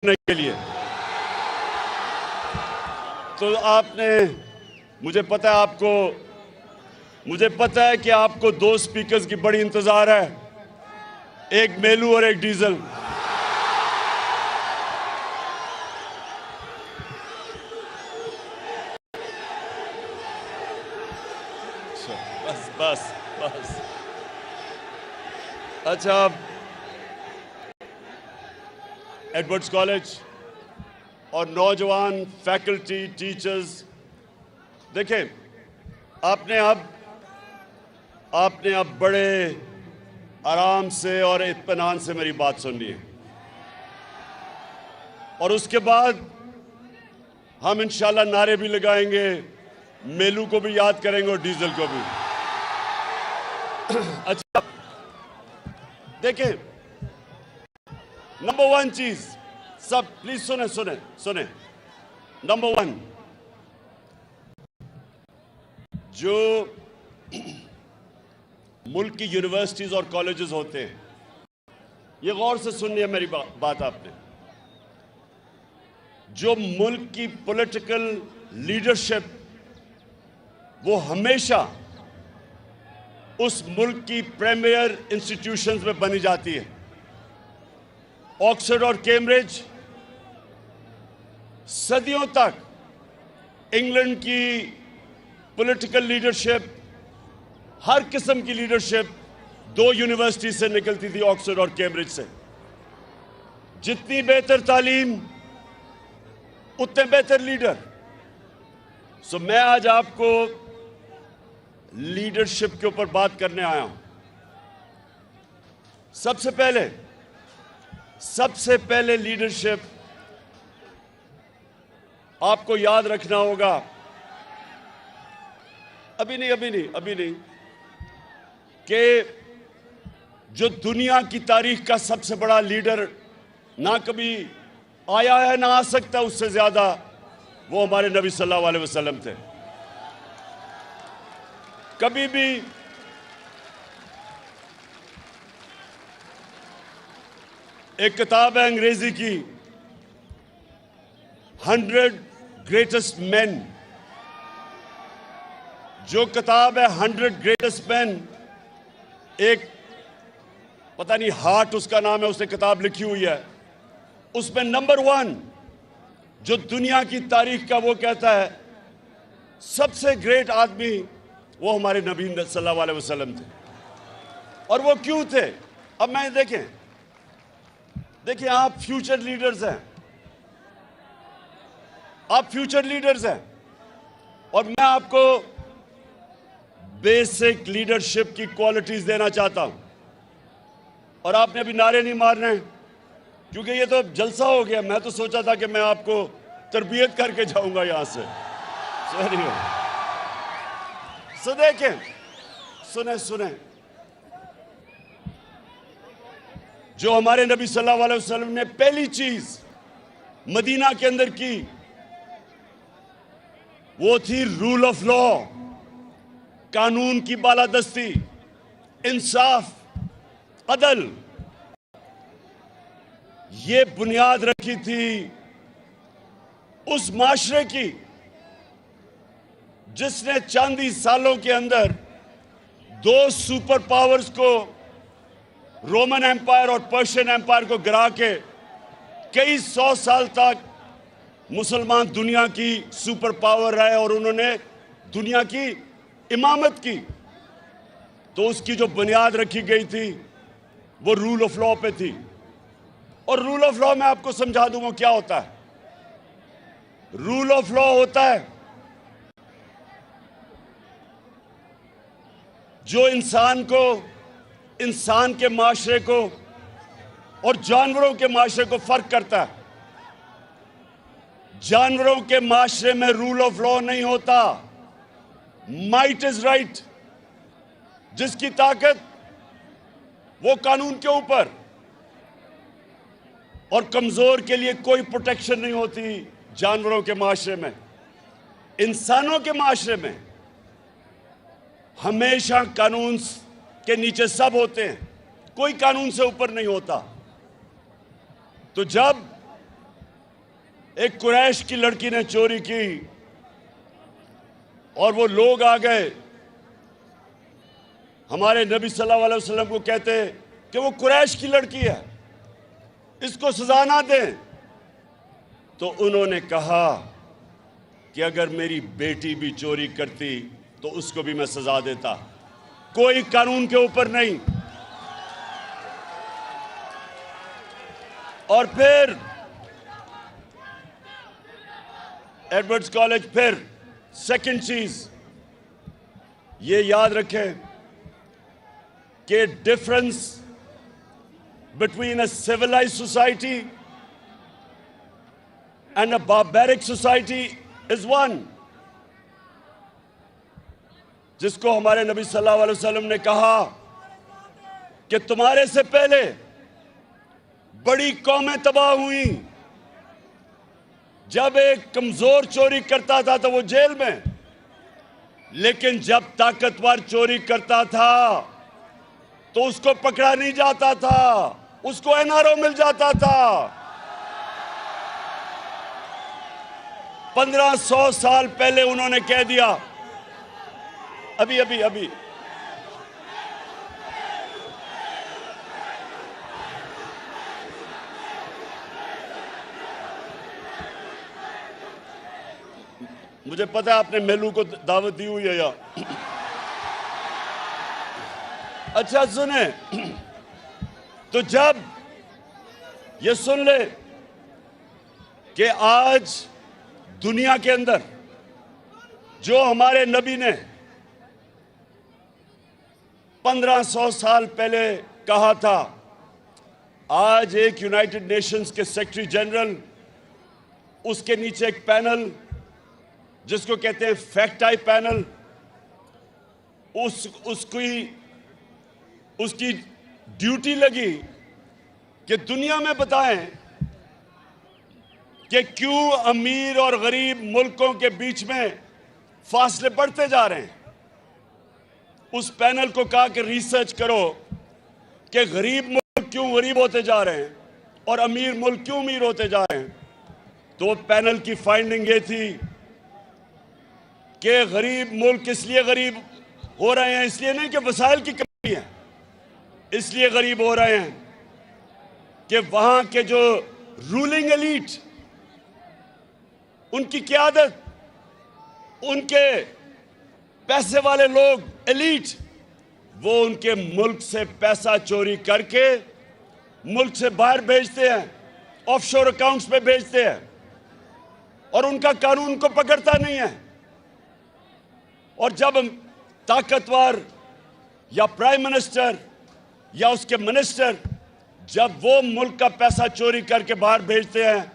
करने के लिए। तो आपने, मुझे पता है कि आपको दो स्पीकर्स की बड़ी इंतजार है, एक मेलू और एक डीजल। बस अच्छा, एडवर्ड्स कॉलेज और नौजवान फैकल्टी, टीचर्स, देखें, आपने अब बड़े आराम से और इत्मीनान से मेरी बात सुननी है, और उसके बाद हम इंशाल्लाह नारे भी लगाएंगे, मेलू को भी याद करेंगे और डीजल को भी। अच्छा, देखें, नंबर वन चीज, सब प्लीज सुने। नंबर वन, जो मुल्क की यूनिवर्सिटीज और कॉलेजेस होते हैं, ये गौर से सुननी है मेरी बात आपने। जो मुल्क की पॉलिटिकल लीडरशिप, वो हमेशा उस मुल्क की प्रीमियर इंस्टीट्यूशंस में बनी जाती है। ऑक्सफोर्ड और कैम्ब्रिज सदियों तक इंग्लैंड की पॉलिटिकल लीडरशिप, हर किस्म की लीडरशिप दो यूनिवर्सिटी से निकलती थी, ऑक्सफोर्ड और कैम्ब्रिज से। जितनी बेहतर तालीम, उतने बेहतर लीडर। सो मैं आज आपको लीडरशिप के ऊपर बात करने आया हूं। सबसे पहले लीडरशिप आपको याद रखना होगा, अभी नहीं, कि जो दुनिया की तारीख का सबसे बड़ा लीडर ना कभी आया है ना आ सकता उससे ज्यादा, वो हमारे नबी सल्लल्लाहु अलैहि वसल्लम थे। कभी भी एक किताब है अंग्रेजी की, 100 ग्रेटेस्ट मैन। जो किताब है 100 ग्रेटेस्ट मैन, एक पता नहीं हार्ट उसका नाम है, उसने किताब लिखी हुई है। उसमें नंबर 1 जो दुनिया की तारीख का, वो कहता है सबसे ग्रेट आदमी वो हमारे नबी सल्लल्लाहु अलैहि वसल्लम थे। और वो क्यों थे? अब मैं देखिए, आप फ्यूचर लीडर्स हैं, और मैं आपको बेसिक लीडरशिप की क्वालिटीज देना चाहता हूं। और आपने अभी नारे नहीं मारने, क्योंकि ये तो जलसा हो गया। मैं तो सोचा था कि मैं आपको तरबियत करके जाऊंगा यहां से। सॉरी। सो देखें, सुने, जो हमारे नबी सल्लल्लाहु अलैहि वसल्लम ने पहली चीज मदीना के अंदर की, वो थी रूल ऑफ लॉ, कानून की बालादस्ती, इंसाफ, अदल। ये बुनियाद रखी थी उस माशरे की जिसने चंद ही सालों के अंदर दो सुपर पावर्स को, रोमन एम्पायर और पर्शियन एम्पायर को गिरा के कई 100 साल तक मुसलमान दुनिया की सुपर पावर रहे, और उन्होंने दुनिया की इमामत की। तो उसकी जो बुनियाद रखी गई थी वो रूल ऑफ लॉ पे थी। और रूल ऑफ लॉ मैं आपको समझा दूंगा क्या होता है। रूल ऑफ लॉ होता है जो इंसान के माशरे को और जानवरों के माशरे को फर्क करता है। जानवरों के माशरे में रूल ऑफ लॉ नहीं होता, माइट इज राइट। जिसकी ताकत वो कानून के ऊपर, और कमजोर के लिए कोई प्रोटेक्शन नहीं होती जानवरों के माशरे में। इंसानों के माशरे में हमेशा कानून के नीचे सब होते हैं, कोई कानून से ऊपर नहीं होता। तो जब एक कुरैश की लड़की ने चोरी की और वो लोग आ गए हमारे नबी सल्लल्लाहु अलैहि वसल्लम को कहते कि वो कुरैश की लड़की है, इसको सजा ना दें। तो उन्होंने कहा कि अगर मेरी बेटी भी चोरी करती तो उसको भी मैं सजा देता, कोई कानून के ऊपर नहीं। और फिर एडवर्ड्स कॉलेज, फिर सेकंड चीज ये याद रखें कि difference between a civilised society and a barbaric society is one, जिसको हमारे नबी सल्लल्लाहु अलैहि वसल्लम ने कहा कि तुम्हारे से पहले बड़ी कौमें तबाह हुई। जब एक कमजोर चोरी करता था तो वो जेल में, लेकिन जब ताकतवर चोरी करता था तो उसको पकड़ा नहीं जाता था, उसको एनआरओ मिल जाता था। 1500 साल पहले उन्होंने कह दिया, अभी अभी अभी मुझे पता है आपने मेलू को दावत दी हुई है या अच्छा सुने, तो जब ये सुन ले कि आज दुनिया के अंदर जो हमारे नबी ने 1500 साल पहले कहा था, आज एक यूनाइटेड नेशंस के सेक्रेटरी जनरल, उसके नीचे एक पैनल जिसको कहते हैं फैक्ट आई पैनल, उसकी ड्यूटी लगी कि दुनिया में बताएं कि क्यों अमीर और गरीब मुल्कों के बीच में फासले बढ़ते जा रहे हैं। उस पैनल को कहा कि रिसर्च करो कि गरीब मुल्क क्यों गरीब होते जा रहे हैं और अमीर मुल्क क्यों अमीर होते जा रहे हैं। तो पैनल की फाइंडिंग ये थी कि गरीब मुल्क इसलिए गरीब हो रहे हैं, इसलिए नहीं कि वसाइल की कमी है, इसलिए गरीब हो रहे हैं कि वहां के जो रूलिंग एलीट, उनकी क़यादत, उनके पैसे वाले लोग एलीट, वो उनके मुल्क से पैसा चोरी करके मुल्क से बाहर भेजते हैं, ऑफशोर अकाउंट्स पे भेजते हैं और उनका कानून को पकड़ता नहीं है। और जब ताकतवर या प्राइम मिनिस्टर या उसके मिनिस्टर जब वो मुल्क का पैसा चोरी करके बाहर भेजते हैं,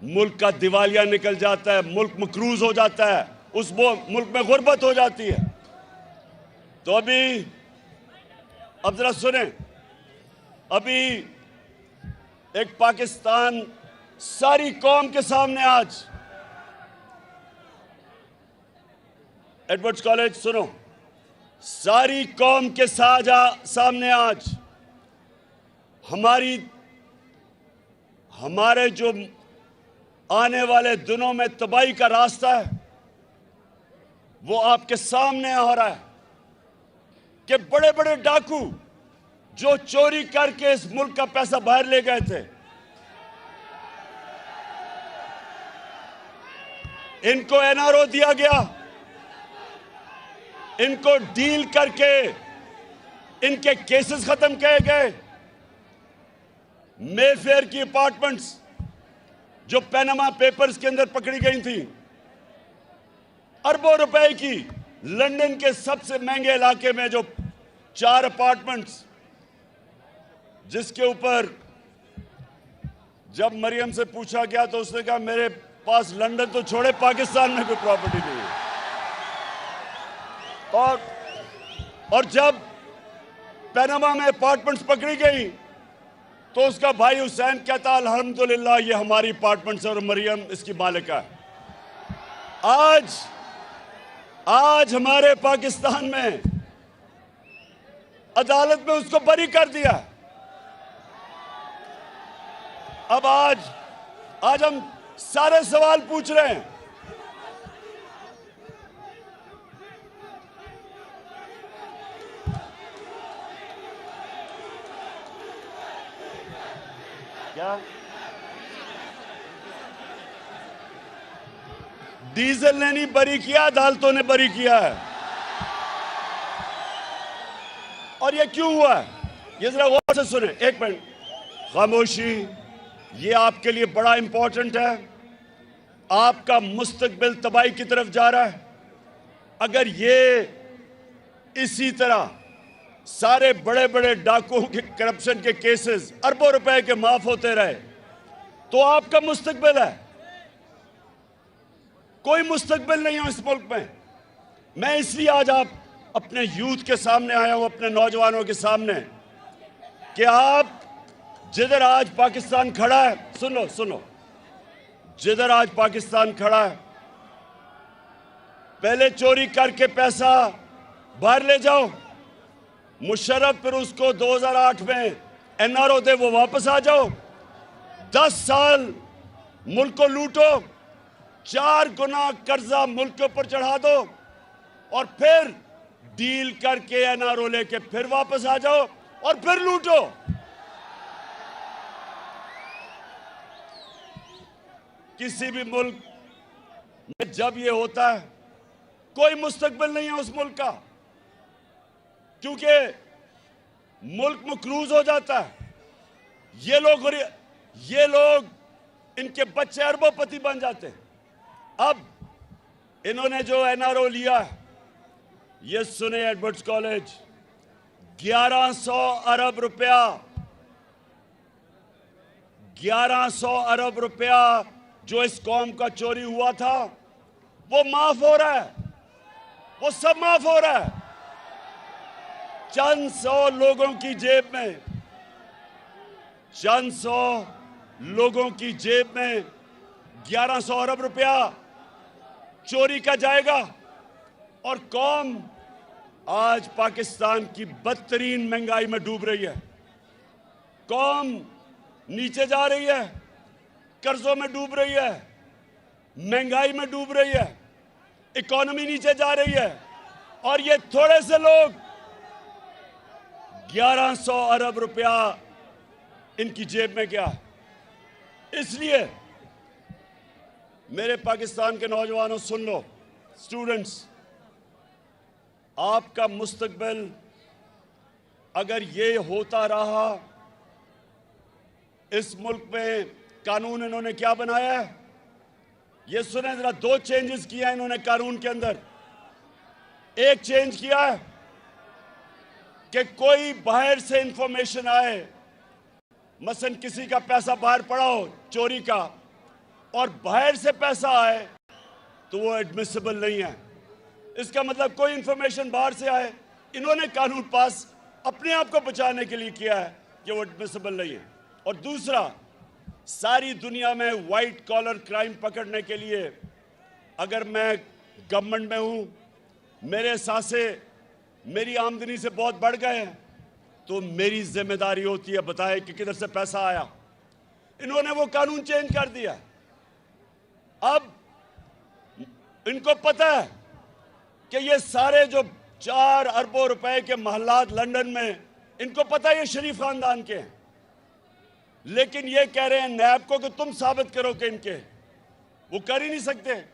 मुल्क का दिवालिया निकल जाता है, मुल्क मकरूज हो जाता है, उस वो मुल्क में गुर्बत हो जाती है। तो अभी अब जरा सुने, अभी एक पाकिस्तान सारी कौम के सामने आज, एडवर्ड्स कॉलेज सुनो, सारी कौम के सामने आज हमारे जो आने वाले दिनों में तबाही का रास्ता है वो आपके सामने हो रहा है कि बड़े बड़े डाकू जो चोरी करके इस मुल्क का पैसा बाहर ले गए थे, इनको एनआरओ दिया गया, इनको डील करके इनके केसेस खत्म किए गए। मेफेयर की अपार्टमेंट्स जो पैनामा पेपर्स के अंदर पकड़ी गई थी, अरबों रुपए की, लंदन के सबसे महंगे इलाके में जो 4 अपार्टमेंट्स, जिसके ऊपर जब मरियम से पूछा गया तो उसने कहा मेरे पास लंदन तो छोड़े पाकिस्तान में कोई प्रॉपर्टी नहीं है। और जब पैनामा में अपार्टमेंट्स पकड़ी गई तो उसका भाई हुसैन कहता अल्हम्दुलिल्लाह ये हमारी अपार्टमेंट्स और मरियम इसकी मालिका है। आज हमारे पाकिस्तान में अदालत में उसको बरी कर दिया। अब आज हम सारे सवाल पूछ रहे हैं। क्या डीजल ने नहीं बरी किया, अदालतों ने बरी किया है। और ये क्यों हुआ है, ये जरा गौर से सुने। एक मिनट खामोशी, ये आपके लिए बड़ा इंपॉर्टेंट है। आपका मुस्तकबिल तबाही की तरफ जा रहा है। अगर ये इसी तरह सारे बड़े बड़े डाकुओं के करप्शन के केसेस अरबों रुपए के माफ होते रहे तो आपका मुस्तकबिल है। कोई मुस्तकबिल नहीं है इस मुल्क में। मैं इसलिए आज आप अपने यूथ के सामने आया हूं, अपने नौजवानों के सामने, कि आप जिधर आज पाकिस्तान खड़ा है, सुन लो, जिधर आज पाकिस्तान खड़ा है, पहले चोरी करके पैसा बाहर ले जाओ। मुशर्रफ फिर उसको 2008 में एनआरओ दे, वो वापस आ जाओ। 10 साल मुल्क को लूटो, 4 गुना कर्जा मुल्क के ऊपर चढ़ा दो और फिर डील करके एनआरओ लेके फिर वापस आ जाओ और फिर लूटो। किसी भी मुल्क में जब ये होता है, कोई मुस्तकबिल नहीं है उस मुल्क का, क्योंकि मुल्क मकरूज हो जाता है। ये लोग इनके बच्चे अरबोपति बन जाते हैं। अब इन्होंने जो एनआरओ लिया है, ये सुने एडवर्ड्स कॉलेज, 1100 अरब रुपया, 1100 अरब रुपया जो इस कौम का चोरी हुआ था, वो माफ हो रहा है, वो सब माफ हो रहा है। चंद सौ लोगों की जेब में, चंद सौ लोगों की जेब में 1100 अरब रुपया चोरी का जाएगा और कौम आज पाकिस्तान की बदतरीन महंगाई में डूब रही है। कौम नीचे जा रही है, कर्जों में डूब रही है, महंगाई में डूब रही है, इकोनॉमी नीचे जा रही है। और ये थोड़े से लोग 1100 अरब रुपया इनकी जेब में क्या। इसलिए मेरे पाकिस्तान के नौजवानों, सुन लो, स्टूडेंट्स, आपका मुस्तकबिल अगर ये होता रहा, इस मुल्क में कानून इन्होंने क्या बनाया है, ये सुने जरा। 2 चेंजेस किया है इन्होंने कानून के अंदर। एक चेंज किया है कि कोई बाहर से इंफॉर्मेशन आए, मसलन किसी का पैसा बाहर पड़ा हो चोरी का, और बाहर से पैसा आए तो वो एडमिसिबल नहीं है। इसका मतलब कोई इंफॉर्मेशन बाहर से आए, इन्होंने कानून पास अपने आप को बचाने के लिए किया है कि वो एडमिसिबल नहीं है। और दूसरा, सारी दुनिया में वाइट कॉलर क्राइम पकड़ने के लिए अगर मैं गवर्नमेंट में हूं, मेरे सासे मेरी आमदनी से बहुत बढ़ गए हैं, तो मेरी जिम्मेदारी होती है बताए कि किधर से पैसा आया। इन्होंने वो कानून चेंज कर दिया। अब इनको पता है कि ये सारे जो 4 अरबों रुपए के महलात लंदन में, इनको पता है ये शरीफ खानदान के हैं, लेकिन ये कह रहे हैं नैब को कि तुम साबित करो कि इनके, वो कर ही नहीं सकते।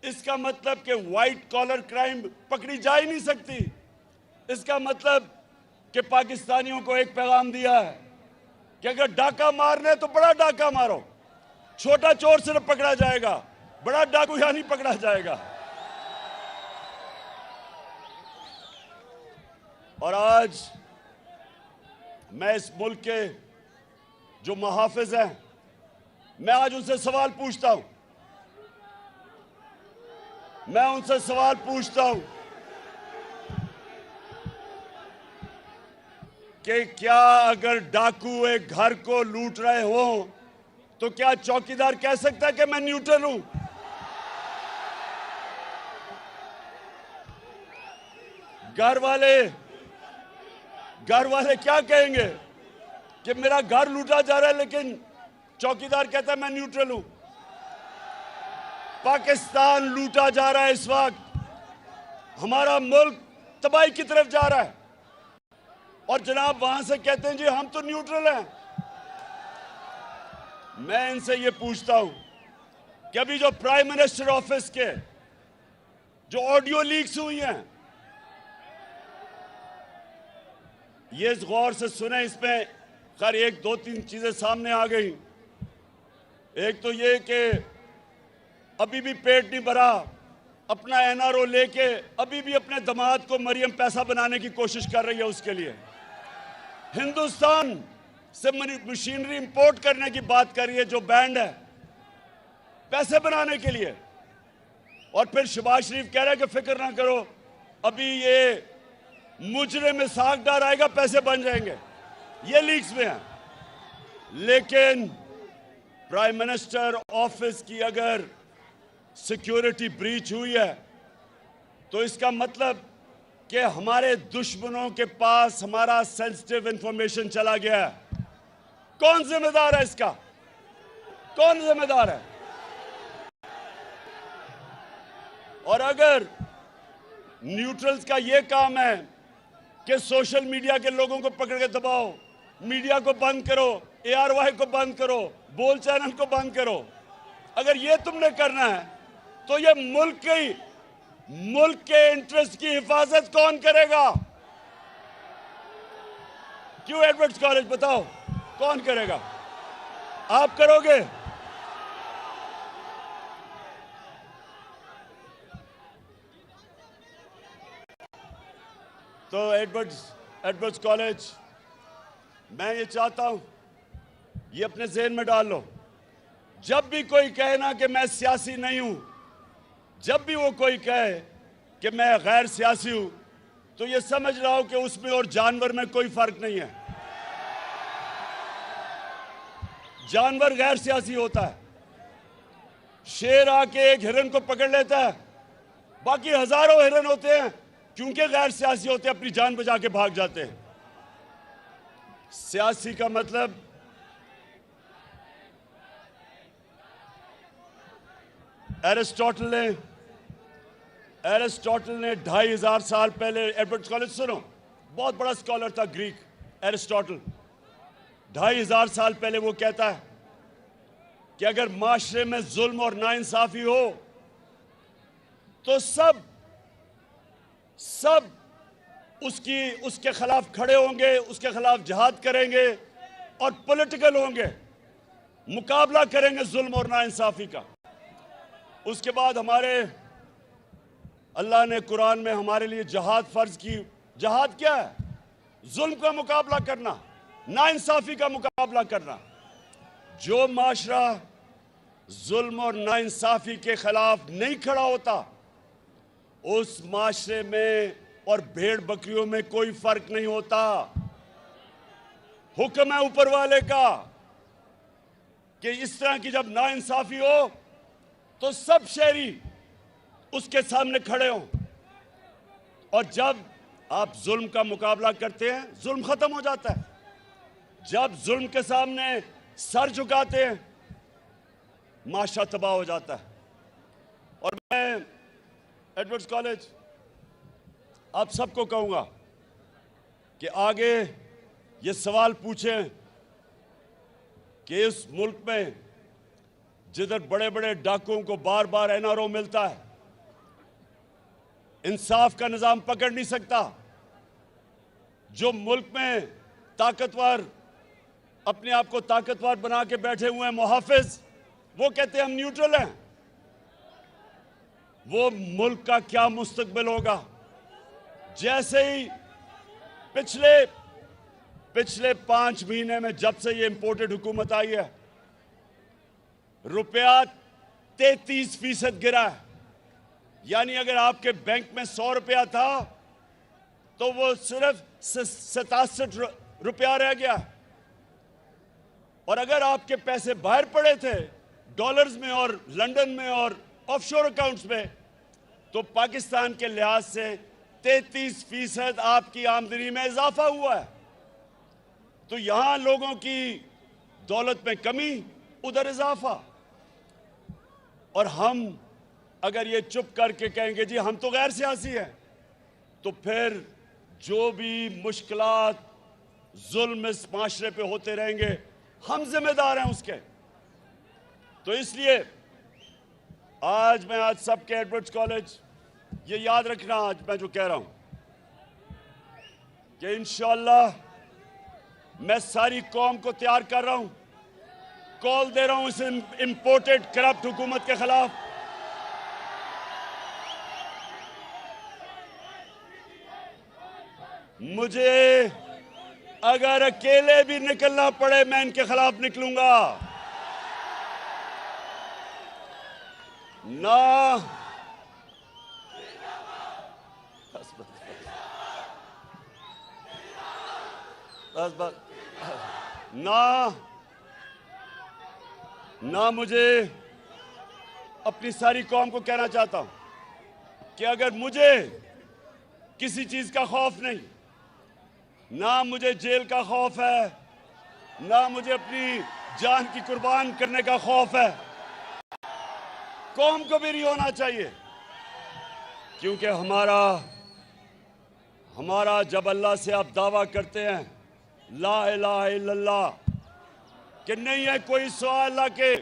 इसका मतलब कि व्हाइट कॉलर क्राइम पकड़ी जा ही नहीं सकती। इसका मतलब कि पाकिस्तानियों को एक पैगाम दिया है कि अगर डाका मारने तो बड़ा डाका मारो, छोटा चोर सिर्फ पकड़ा जाएगा, बड़ा डाकू यहां नहीं पकड़ा जाएगा। और आज मैं इस मुल्क के जो मुहाफिज हैं, मैं आज उनसे सवाल पूछता हूं, कि क्या अगर डाकू एक घर को लूट रहे हो तो क्या चौकीदार कह सकता है कि मैं न्यूट्रल हूं? घर वाले क्या कहेंगे कि मेरा घर लूटा जा रहा है लेकिन चौकीदार कहता है मैं न्यूट्रल हूं? पाकिस्तान लूटा जा रहा है इस वक्त, हमारा मुल्क तबाही की तरफ जा रहा है। और जनाब वहां से कहते हैं जी हम तो न्यूट्रल हैं। मैं इनसे ये पूछता हूं कि अभी जो प्राइम मिनिस्टर ऑफिस के जो ऑडियो लीक्स हुई हैं, ये गौर से सुने, इसमें खैर एक दो तीन चीजें सामने आ गई। एक तो ये कि अभी भी पेट नहीं भरा, अपना एनआरओ लेके अभी भी अपने दामाद को मरियम पैसा बनाने की कोशिश कर रही है। उसके लिए हिंदुस्तान से मशीनरी इंपोर्ट करने की बात कर रही है जो बैंड है, पैसे बनाने के लिए। और फिर शहबाज शरीफ कह रहा है कि फिक्र ना करो, अभी ये मुजरे में साग डाल आएगा, पैसे बन जाएंगे। ये लीक्स में है। लेकिन प्राइम मिनिस्टर ऑफिस की अगर सिक्योरिटी ब्रीच हुई है तो इसका मतलब कि हमारे दुश्मनों के पास हमारा सेंसिटिव इंफॉर्मेशन चला गया है। कौन जिम्मेदार है इसका? कौन जिम्मेदार है? और अगर न्यूट्रल्स का यह काम है कि सोशल मीडिया के लोगों को पकड़ के दबाओ, मीडिया को बंद करो, ARY को बंद करो, बोल चैनल को बंद करो, अगर ये तुमने करना है तो ये मुल्क के इंटरेस्ट की हिफाजत कौन करेगा? क्यों एडवर्ड्स कॉलेज, बताओ कौन करेगा? आप करोगे? तो एडवर्ड्स कॉलेज, मैं ये चाहता हूं, ये अपने ज़हन में डाल लो, जब भी कोई कहे ना कि मैं सियासी नहीं हूं, जब भी वो कोई कहे कि मैं गैर सियासी हूं, तो ये समझ रहा हूं कि उसमें और जानवर में कोई फर्क नहीं है। जानवर गैर सियासी होता है। शेर आके एक हिरन को पकड़ लेता है, बाकी हजारों हिरन होते हैं, क्योंकि गैर सियासी होते हैं, अपनी जान बचा के भाग जाते हैं। सियासी का मतलब एरिस्टोटल ने 2500 साल पहले, एडवर्ड्स कॉलेज सुनो, बहुत बड़ा स्कॉलर था ग्रीक, एरिस्टोटल। 2500 साल पहले वो कहता है कि अगर माशरे में जुल्म और नाइंसाफी हो तो सब उसके खिलाफ खड़े होंगे, उसके खिलाफ जिहाद करेंगे और पॉलिटिकल होंगे, मुकाबला करेंगे जुल्म और नाइंसाफी का। उसके बाद हमारे अल्लाह ने कुरान में हमारे लिए जिहाद फर्ज की। जिहाद क्या है? जुल्म का मुकाबला करना, नाइंसाफी का मुकाबला करना। जो माशरा जुल्म और नाइंसाफी के खिलाफ नहीं खड़ा होता, उस माशरे में और भेड़ बकरियों में कोई फर्क नहीं होता। हुक्म है ऊपर वाले का कि इस तरह की जब नाइंसाफी हो तो सब शहरी उसके सामने खड़े हों, और जब आप जुल्म का मुकाबला करते हैं, जुल्म खत्म हो जाता है। जब जुल्म के सामने सर झुकाते हैं, माशरा तबाह हो जाता है। और मैं एडवर्ड्स कॉलेज आप सबको कहूंगा कि आगे ये सवाल पूछें कि इस मुल्क में जिधर बड़े बड़े डाकुओं को बार बार एनआरओ मिलता है, इंसाफ का निजाम पकड़ नहीं सकता। जो मुल्क में ताकतवर अपने आप को ताकतवर बना के बैठे हुए हैं मुहाफिज, वो कहते हैं हम न्यूट्रल हैं। वो मुल्क का क्या मुस्तकबिल होगा? जैसे ही पिछले 5 महीने में जब से ये इंपोर्टेड हुकूमत आई है, रुपया 33% गिरा है। यानी अगर आपके बैंक में 100 रुपया था तो वो सिर्फ 67 रुपया रह गया। और अगर आपके पैसे बाहर पड़े थे डॉलर्स में और लंदन में और ऑफशोर अकाउंट्स में, तो पाकिस्तान के लिहाज से 33% आपकी आमदनी में इजाफा हुआ है। तो यहां लोगों की दौलत में कमी, उधर इजाफा। और हम अगर ये चुप करके कहेंगे जी हम तो गैर सियासी हैं, तो फिर जो भी मुश्किलात जुल्म इस माशरे पे होते रहेंगे हम जिम्मेदार हैं उसके। तो इसलिए आज सबके एडवर्ड्स कॉलेज ये याद रखना, आज मैं जो कह रहा हूं कि इंशाअल्लाह मैं सारी कौम को तैयार कर रहा हूं, कॉल दे रहा हूं इस इंपोर्टेड करप्ट हुकूमत के खिलाफ। मुझे अगर अकेले भी निकलना पड़े मैं इनके खिलाफ निकलूंगा। ना ना मुझे अपनी सारी कौम को कहना चाहता हूं कि अगर मुझे किसी चीज का खौफ नहीं, ना मुझे जेल का खौफ है, ना मुझे अपनी जान की कुर्बान करने का खौफ है, कौम को भी नहीं होना चाहिए। क्योंकि हमारा जब अल्लाह से आप दावा करते हैं ला इलाहा इल्लल्लाह कि नहीं है कोई सिवा अल्लाह के,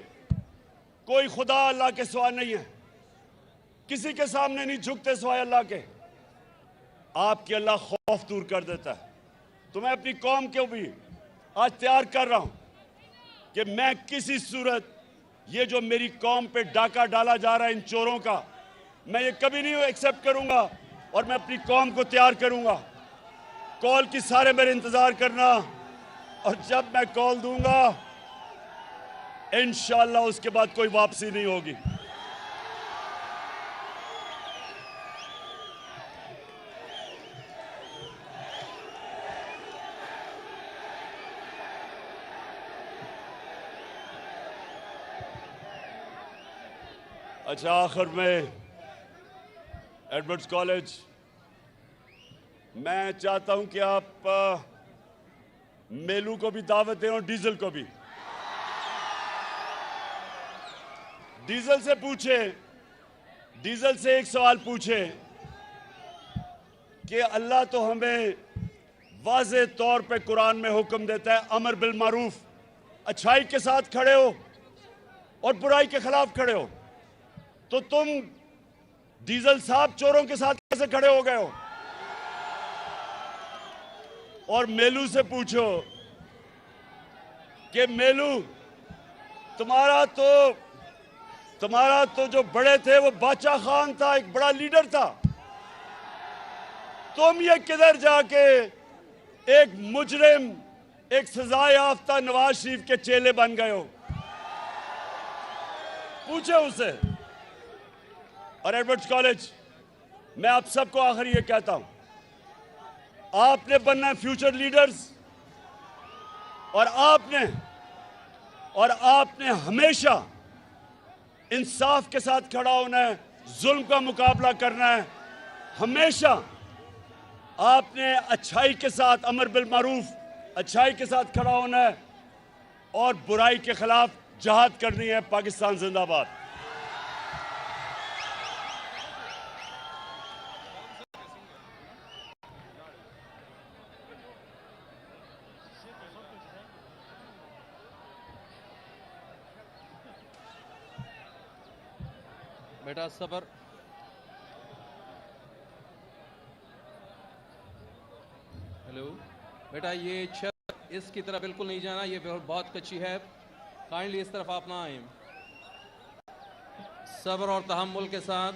कोई खुदा अल्लाह के सिवा नहीं है, किसी के सामने नहीं झुकते सिवाय अल्लाह के, आपके अल्लाह खौफ दूर कर देता है। तो मैं अपनी कौम को भी आज तैयार कर रहा हूं कि मैं किसी सूरत ये जो मेरी कौम पे डाका डाला जा रहा है इन चोरों का, मैं ये कभी नहीं एक्सेप्ट करूंगा और मैं अपनी कौम को तैयार करूंगा। कॉल की सारे मेरे इंतजार करना, और जब मैं कॉल दूंगा इंशाअल्लाह उसके बाद कोई वापसी नहीं होगी। अच्छा, आखिर में एडवर्ड्स कॉलेज, मैं चाहता हूं कि आप मेलू को भी दावत दें और डीजल को भी। डीजल से पूछे, डीजल से एक सवाल पूछे कि अल्लाह तो हमें वाज़े तौर पे कुरान में हुक्म देता है अमर बिल मारूफ, अच्छाई के साथ खड़े हो और बुराई के खिलाफ खड़े हो, तो तुम डीजल साहब चोरों के साथ कैसे खड़े हो गए हो? और मेलू से पूछो कि मेलू तुम्हारा तो जो बड़े थे वो बादशाह खान था, एक बड़ा लीडर था, तुम ये किधर जाके एक मुजरिम, एक सजा याफ्ता नवाज शरीफ के चेले बन गए हो? पूछे उसे। और एडवर्ड्स कॉलेज, मैं आप सबको आखिर ये कहता हूं, आपने बनना है फ्यूचर लीडर्स, और आपने हमेशा इंसाफ के साथ खड़ा होना है, जुल्म का मुकाबला करना है, हमेशा आपने अच्छाई के साथ, अमर बिल मारूफ, अच्छाई के साथ खड़ा होना है और बुराई के खिलाफ जहाद करनी है। पाकिस्तान जिंदाबाद। बेटा सबर, हेलो बेटा, ये छत इसकी तरफ बिल्कुल नहीं जाना, ये बहुत कच्ची है, काइंडली इस तरफ आप ना आए। सब्र और तहम्मुल के साथ